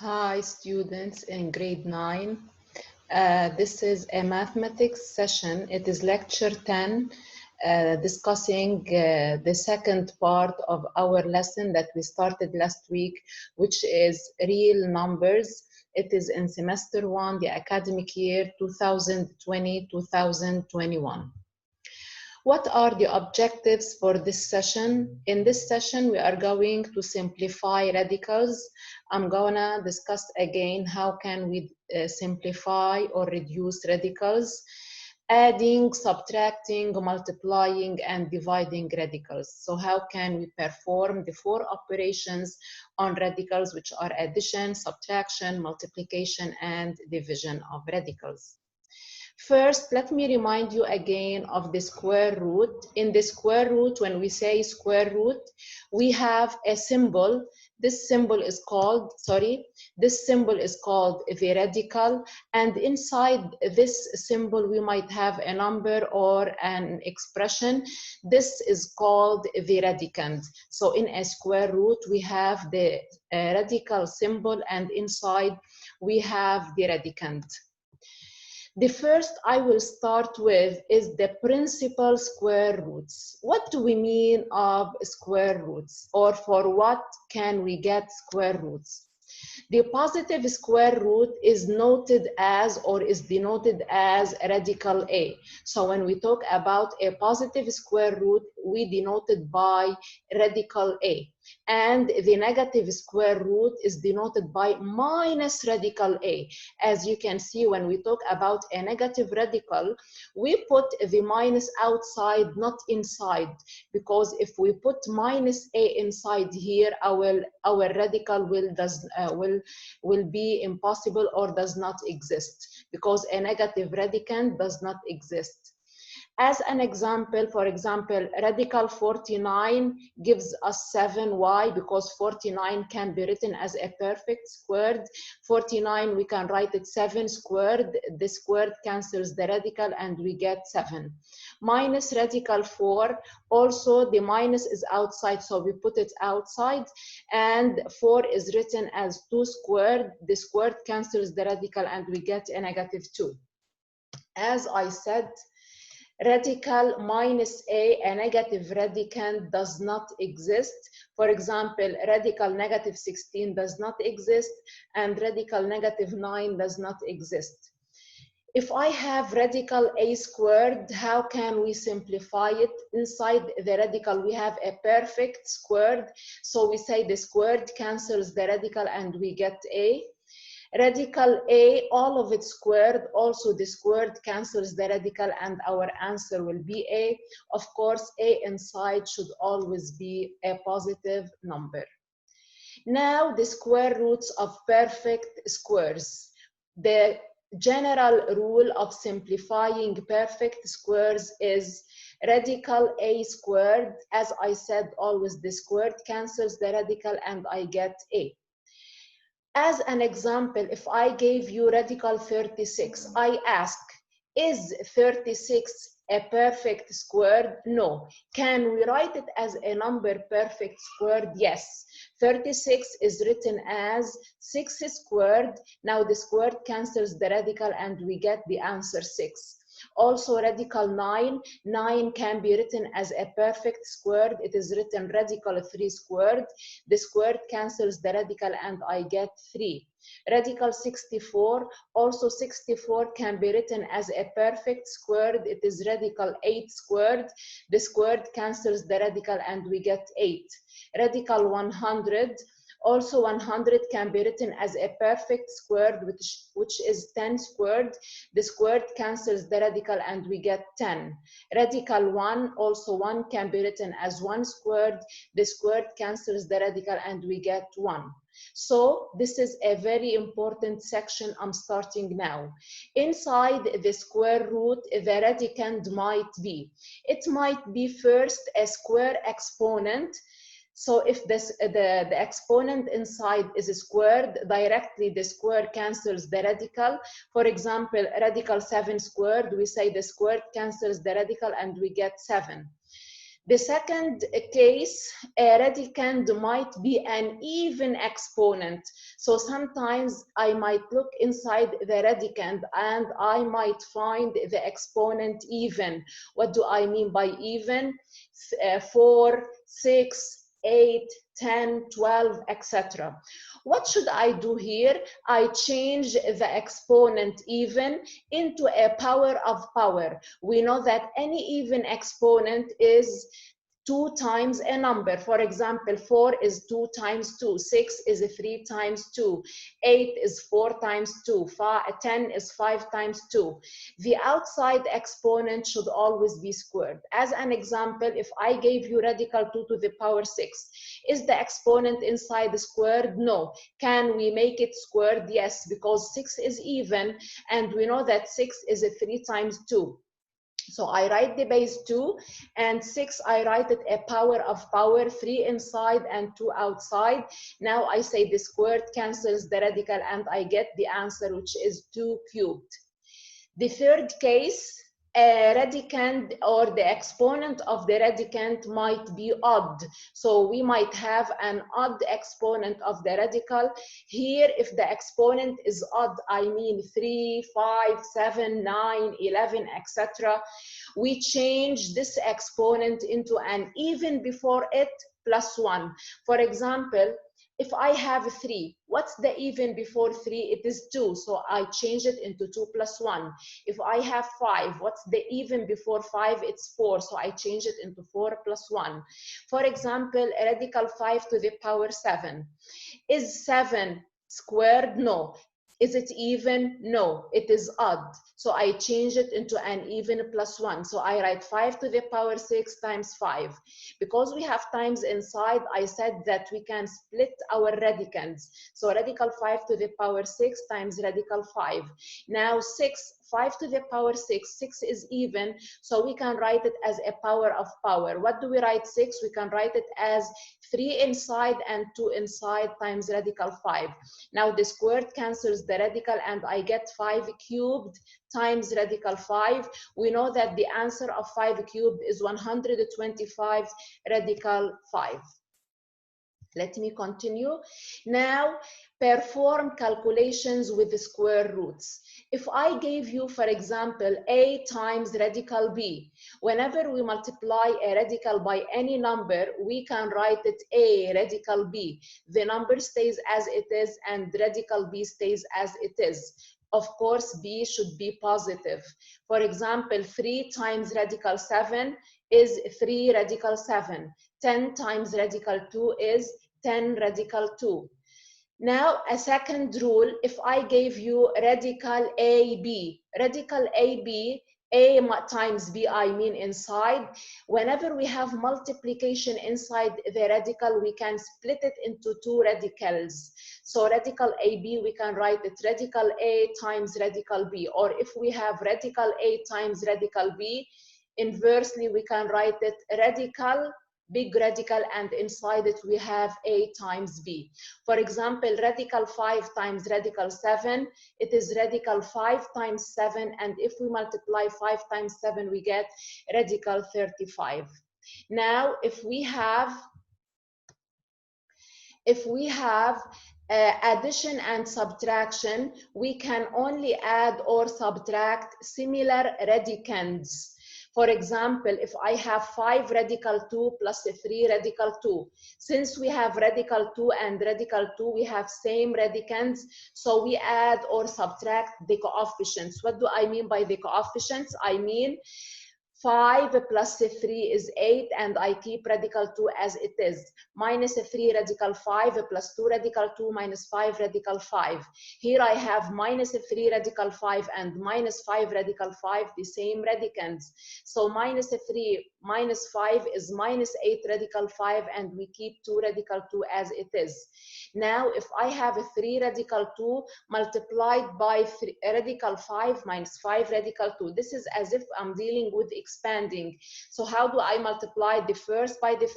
Hi, students in grade 9. This is a mathematics session. It is lecture 10, discussing the second part of our lesson that we started last week, which is real numbers. It is in semester 1, the academic year 2020-2021. What are the objectives for this session? In this session, we are going to simplify radicals. I'm gonna discuss again how can we simplify or reduce radicals, adding, subtracting, multiplying, and dividing radicals. So how can we perform the 4 operations on radicals, which are addition, subtraction, multiplication, and division of radicals. First, let me remind you again of the square root. In the square root, when we say square root, we have a symbol. This symbol is called the radical, and inside this symbol we might have a number or an expression. This is called the radicand. So in a square root we have the radical symbol, and inside we have the radicand. The first I will start with is the principal square roots. What do we mean of square roots, or for what can we get square roots? The positive square root is noted as, or is denoted as, radical A. So when we talk about a positive square root, we denote it by radical A. And the negative square root is denoted by minus radical A. As you can see, when we talk about a negative radical, we put the minus outside, not inside, because if we put minus A inside here, our radical will be impossible or does not exist, because a negative radicand does not exist. As an example, for example, radical 49 gives us 7. Why? Because 49 can be written as a perfect squared. 49, we can write it 7 squared. The squared cancels the radical and we get 7. Minus radical 4, also the minus is outside, so we put it outside. And 4 is written as 2 squared. The squared cancels the radical and we get a negative 2. As I said, radical minus a negative radicand does not exist. For example, radical negative 16 does not exist, and radical negative 9 does not exist. If I have radical a squared, how can we simplify it? Inside the radical, we have a perfect squared. So we say the squared cancels the radical and we get a. Radical a, all of it squared, also the squared cancels the radical and our answer will be a. Of course, a inside should always be a positive number. Now the square roots of perfect squares. The general rule of simplifying perfect squares is radical a squared. As I said, always the squared cancels the radical and I get a. As an example, if I gave you radical 36, I ask, is 36 a perfect squared? No. Can we write it as a number perfect squared? Yes. 36 is written as 6 squared. Now the squared cancels the radical and we get the answer 6. Also radical 9 can be written as a perfect squared. It is written radical 3 squared. The squared cancels the radical and I get 3. Radical 64, also 64 can be written as a perfect squared. It is radical 8 squared. The squared cancels the radical and we get 8. Radical 100, also 100 can be written as a perfect squared, which is 10 squared. The squared cancels the radical and we get 10. Radical 1, also 1 can be written as 1 squared. The squared cancels the radical and we get 1. So this is a very important section I'm starting now. Inside the square root, the radicand might be. It might be first a square exponent. So if the exponent inside is squared, directly the square cancels the radical. For example, radical 7 squared, we say the squared cancels the radical and we get 7. The second case, a radicand might be an even exponent. So sometimes I might look inside the radicand and I might find the exponent even. What do I mean by even? 4, 6, 8, 10, 12, etc. What should I do here? I change the exponent even into a power of power. We know that any even exponent is 2 times a number. For example, 4 is 2 times 2, 6 is 3 times 2, 8 is 4 times 2, 10 is 5 times 2. The outside exponent should always be squared. As an example, if I gave you radical 2 to the power 6, is the exponent inside squared? No. Can we make it squared? Yes, because 6 is even, and we know that 6 is 3 times 2. So I write the base 2, and 6, I write it a power of power, 3 inside and 2 outside. Now I say the squared cancels the radical, and I get the answer, which is 2 cubed. The third case, a radicand or the exponent of the radicand might be odd. So we might have an odd exponent of the radical. Here, if the exponent is odd, I mean 3, 5, 7, 9, 11, etc. We change this exponent into an even before it plus 1. For example, if I have 3, what's the even before 3? It is 2, so I change it into 2 plus 1. If I have 5, what's the even before 5? It's 4, so I change it into 4 plus 1. For example, radical 5 to the power 7. Is 7 squared? No. Is it even? No, it is odd. So I change it into an even plus 1. So I write 5 to the power 6 times 5. Because we have times inside, I said that we can split our radicands. So radical 5 to the power 6 times radical 5. Now 5 to the power 6, 6 is even, so we can write it as a power of power. What do we write 6? We can write it as 3 inside and 2 inside times radical 5. Now the squared cancels the radical, and I get 5 cubed times radical 5. We know that the answer of 5 cubed is 125 radical 5. Let me continue. Now, perform calculations with the square roots. If I gave you, for example, a times radical b, whenever we multiply a radical by any number, we can write it a radical b. The number stays as it is, and radical b stays as it is. Of course, b should be positive. For example, 3 times radical 7 is 3 radical 7. 10 times radical 2 is 10 radical 2. Now, a second rule, if I gave you radical AB, A times B, I mean inside, whenever we have multiplication inside the radical, we can split it into 2 radicals. So radical AB, we can write it radical A times radical B, or if we have radical A times radical B, inversely, we can write it radical, big radical, and inside it we have A times B. For example, radical 5 times radical 7, it is radical 5 times 7, and if we multiply 5 times 7, we get radical 35. Now, if we have addition and subtraction, we can only add or subtract similar radicands. For example, if I have 5 radical 2 plus 3 radical 2, since we have radical 2 and radical 2, we have same radicands, so we add or subtract the coefficients. What do I mean by the coefficients? I mean 5 plus 3 is 8, and I keep radical 2 as it is. Minus 3 radical 5 plus 2 radical 2 minus 5 radical 5. Here I have minus 3 radical 5 and minus 5 radical 5, the same radicands. So minus 3 minus 5 is minus 8 radical 5, and we keep 2 radical 2 as it is. Now, if I have a 3 radical 2 multiplied by radical 5 minus 5 radical 2, this is as if I'm dealing with expanding. So how do I multiply the first by the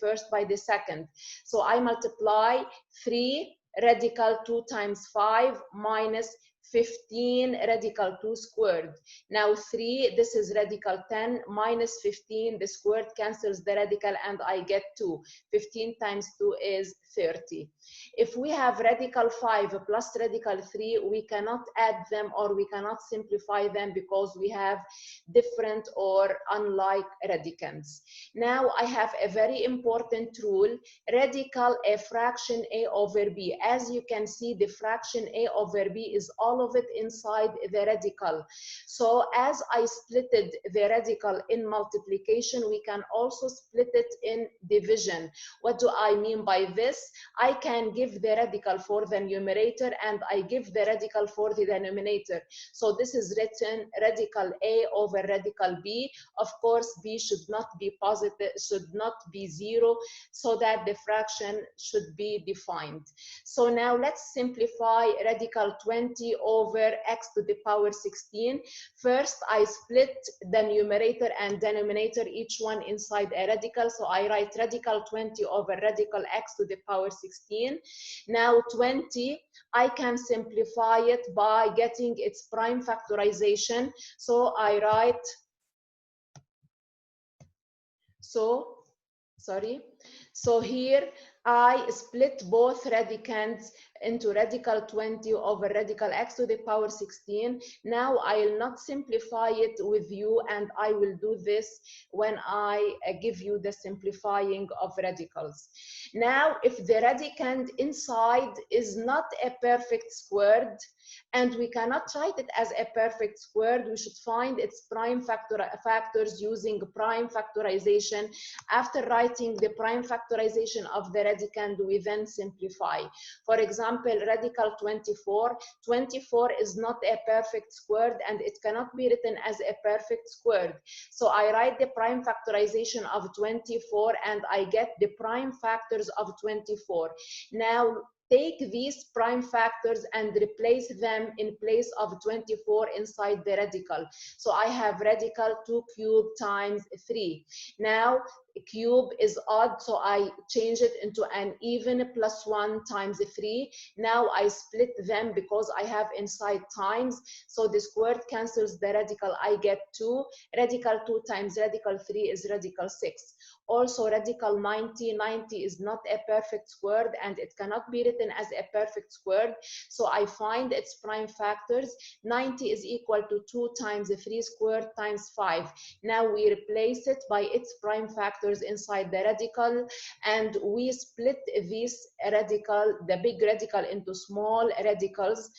first by the second? So I multiply 3 radical 2 times 5 minus 15 radical 2 squared. Now 3, this is radical 10 minus 15, the squared cancels the radical and I get 2. 15 times 2 is 30. If we have radical 5 plus radical 3, we cannot add them or we cannot simplify them because we have different or unlike radicands. Now I have a very important rule, radical a fraction a over b. As you can see, the fraction a over b is all of it inside the radical. So as I splitted the radical in multiplication, we can also split it in division. What do I mean by this? I can give the radical for the numerator and I give the radical for the denominator. So this is written radical a over radical b. Of course, b should not be positive, should not be 0, so that the fraction should be defined. So now let's simplify radical 20 over x to the power 16. First, I split the numerator and denominator, each one inside a radical. So I write radical 20 over radical x to the power 16. Now 20, I can simplify it by getting its prime factorization. So I write, so here I split both radicands into radical 20 over radical x to the power 16. Now I'll not simplify it with you, and I will do this when I give you the simplifying of radicals. Now, if the radicand inside is not a perfect squared, and we cannot write it as a perfect squared, we should find its prime factors using prime factorization. After writing the prime factorization of the radicand, we then simplify. For example, radical 24. 24 is not a perfect squared and it cannot be written as a perfect squared. So I write the prime factorization of 24 and I get the prime factors of 24. Now, take these prime factors and replace them in place of 24 inside the radical. So I have radical 2 cubed times 3. Now, cube is odd, so I change it into an even plus 1 times 3. Now I split them because I have inside times, so the squared cancels the radical, I get 2. Radical 2 times radical 3 is radical 6. Also radical 90, 90 is not a perfect squared and it cannot be written as a perfect squared, so I find its prime factors. 90 is equal to 2 times 3 squared times 5. Now we replace it by its prime factors inside the radical, and we split this radical, the big radical, into small radicals.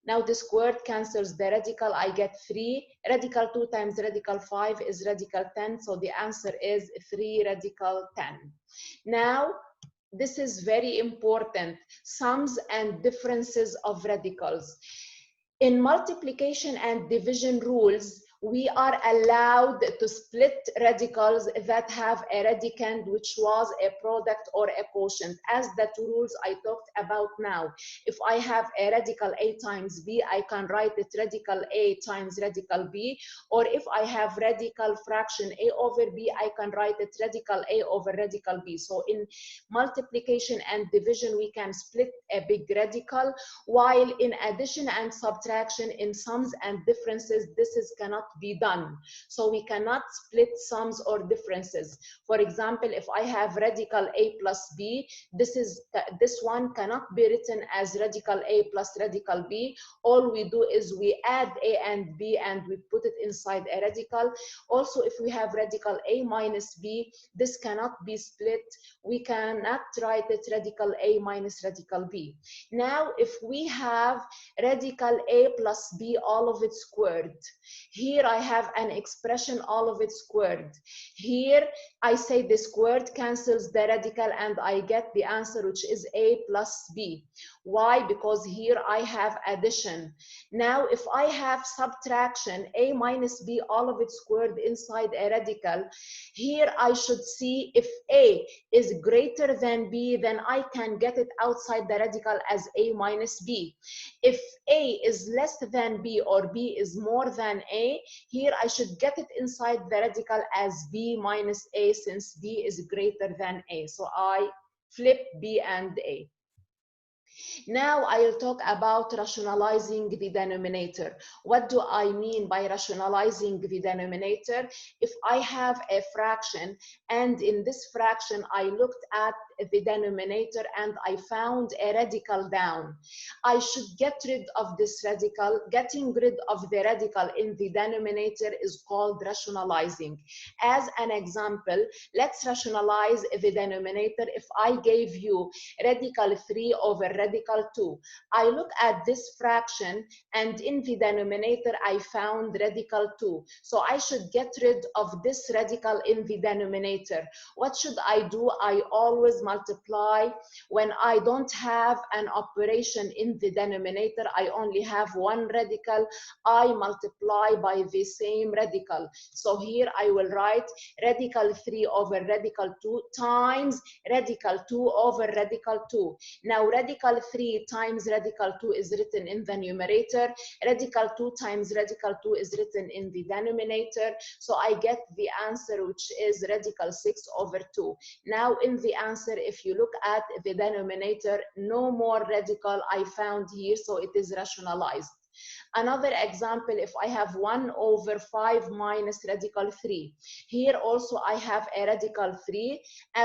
Now the squared cancels the radical, I get 3. Radical 2 times radical 5 is radical 10, so the answer is 3 radical 10. Now, this is very important, sums and differences of radicals. In multiplication and division rules, we are allowed to split radicals that have a radicand which was a product or a quotient, as the two rules I talked about now. If I have a radical a times b, I can write it radical a times radical b, or if I have radical fraction a over b, I can write it radical a over radical b. So in multiplication and division, we can split a big radical, while in addition and subtraction, in sums and differences, this cannot be done. So we cannot split sums or differences. For example, if I have radical a plus b, this one cannot be written as radical a plus radical b. All we do is we add a and b and we put it inside a radical. Also, if we have radical a minus b, this cannot be split. We cannot write it radical a minus radical b. Now, if we have radical a plus b, all of it squared, here I have an expression all of it squared. Here I say the squared cancels the radical and I get the answer, which is a plus b. Why? Because here I have addition. Now if I have subtraction, a minus b, all of it squared inside a radical, here I should see if a is greater than b, then I can get it outside the radical as a minus b. If a is less than b or b is more than a, here I should get it inside the radical as b minus a, since b is greater than a. So I flip b and a. Now I'll talk about rationalizing the denominator. What do I mean by rationalizing the denominator? If I have a fraction and in this fraction I looked at the denominator and I found a radical down, I should get rid of this radical. Getting rid of the radical in the denominator is called rationalizing. As an example, let's rationalize the denominator. If I gave you radical 3 over radical 2. I look at this fraction and in the denominator I found radical 2. So I should get rid of this radical in the denominator. What should I do? I always multiply. When I don't have an operation in the denominator, I only have one radical, I multiply by the same radical. So here I will write radical 3 over radical 2 times radical 2 over radical 2. Now radical 3 times radical 2 is written in the numerator. Radical 2 times radical 2 is written in the denominator. So I get the answer, which is radical 6 over 2. Now in the answer, if you look at the denominator, no more radical I found here, so it is rationalized. Another example, if I have 1 over 5 minus radical 3. Here also I have a radical 3,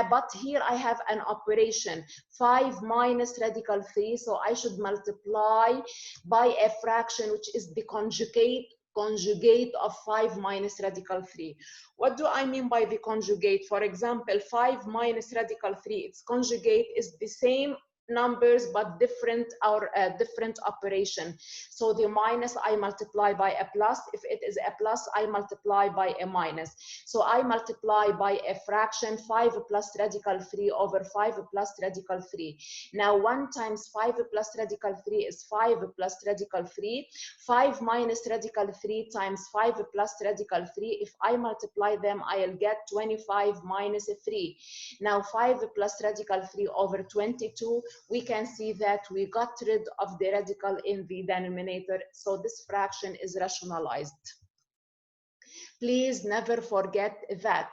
but here I have an operation, 5 minus radical 3, so I should multiply by a fraction, which is the conjugate of 5 minus radical 3. What do I mean by the conjugate? For example, 5 minus radical 3, its conjugate is the same numbers but different operation. So the minus I multiply by a plus. If it is a plus, I multiply by a minus. So I multiply by a fraction, 5 plus radical 3 over 5 plus radical 3. Now 1 times 5 plus radical 3 is 5 plus radical 3. 5 minus radical 3 times 5 plus radical 3. If I multiply them, I'll get 25 minus 3. Now 5 plus radical 3 over 22. We can see that we got rid of the radical in the denominator, so this fraction is rationalized. Please never forget that.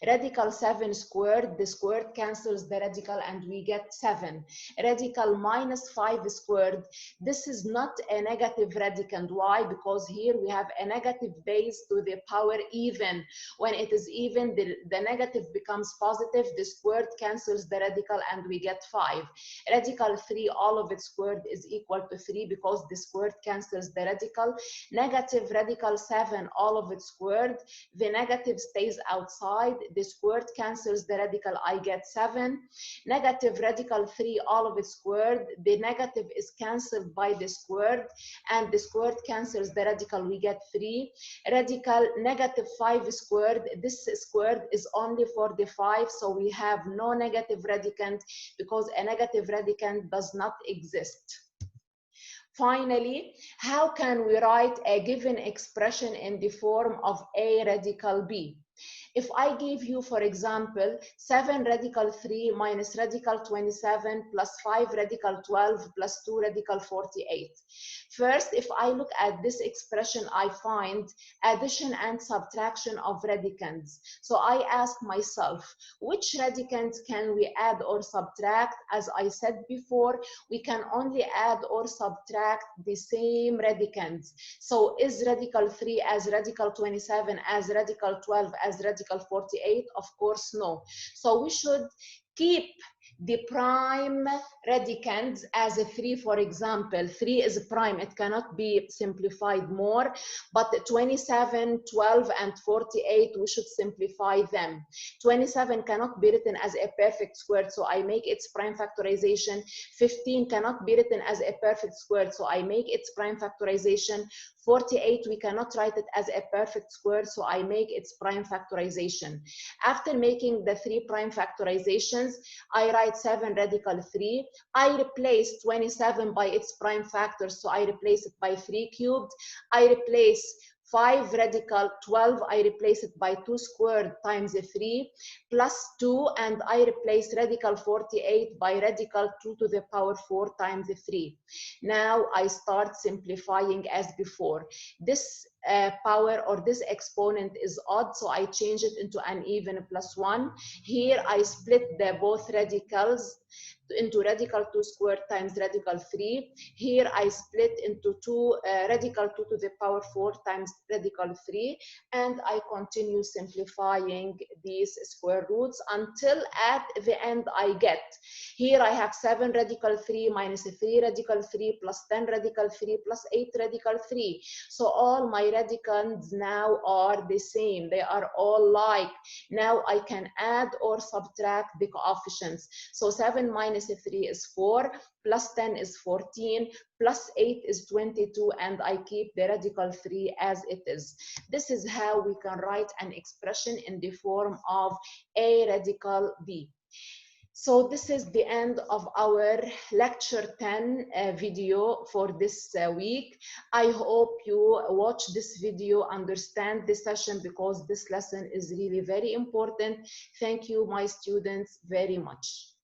Radical 7 squared, the squared cancels the radical and we get 7. Radical minus 5 squared, this is not a negative radicand. Why? Because here we have a negative base to the power even. When it is even, the negative becomes positive, the squared cancels the radical and we get 5. Radical 3, all of it squared is equal to 3 because the squared cancels the radical. Negative radical 7, all of it squared, the negative stays outside, the squared cancels the radical, I get 7. Negative radical 3, all of it squared, the negative is cancelled by the squared, and the squared cancels the radical, we get 3. Radical negative 5 squared, this squared is only for the 5, so we have no negative radicand because a negative radicand does not exist. Finally, how can we write a given expression in the form of A radical B? If I give you, for example, 7 radical 3 minus radical 27 plus 5 radical 12 plus 2 radical 48. First, if I look at this expression, I find addition and subtraction of radicands. So I ask myself, which radicands can we add or subtract? As I said before, we can only add or subtract the same radicands. So is radical 3 as radical 27 as radical 12 as radical 48? Of course, no. So we should keep the prime radicands as a 3, for example. 3 is prime, it cannot be simplified more, but 27, 12, and 48, we should simplify them. 27 cannot be written as a perfect square, so I make its prime factorization. 15 cannot be written as a perfect square, so I make its prime factorization. 48, we cannot write it as a perfect square, so I make its prime factorization. After making the 3 prime factorizations, I write 7 radical 3. I replace 27 by its prime factor, so I replace it by 3 cubed. I replace 5 radical 12, I replace it by 2 squared times 3 plus 2, and I replace radical 48 by radical 2 to the power 4 times 3. Now I start simplifying as before. This power or this exponent is odd, so I change it into an even plus 1. Here I split the both radicals into radical 2 squared times radical 3. Here I split into 2 radical 2 to the power 4 times radical 3, and I continue simplifying these square roots until at the end I get, here I have 7 radical 3 minus 3 radical 3 plus 10 radical 3 plus 8 radical 3. So all my radicands now are the same. They are all like. Now I can add or subtract the coefficients. So 7 minus 3 is 4, plus 10 is 14, plus 8 is 22, and I keep the radical 3 as it is. This is how we can write an expression in the form of a radical b. So this is the end of our lecture 10 video for this week. I hope you watch this video, understand the session, because this lesson is really very important. Thank you, my students, very much.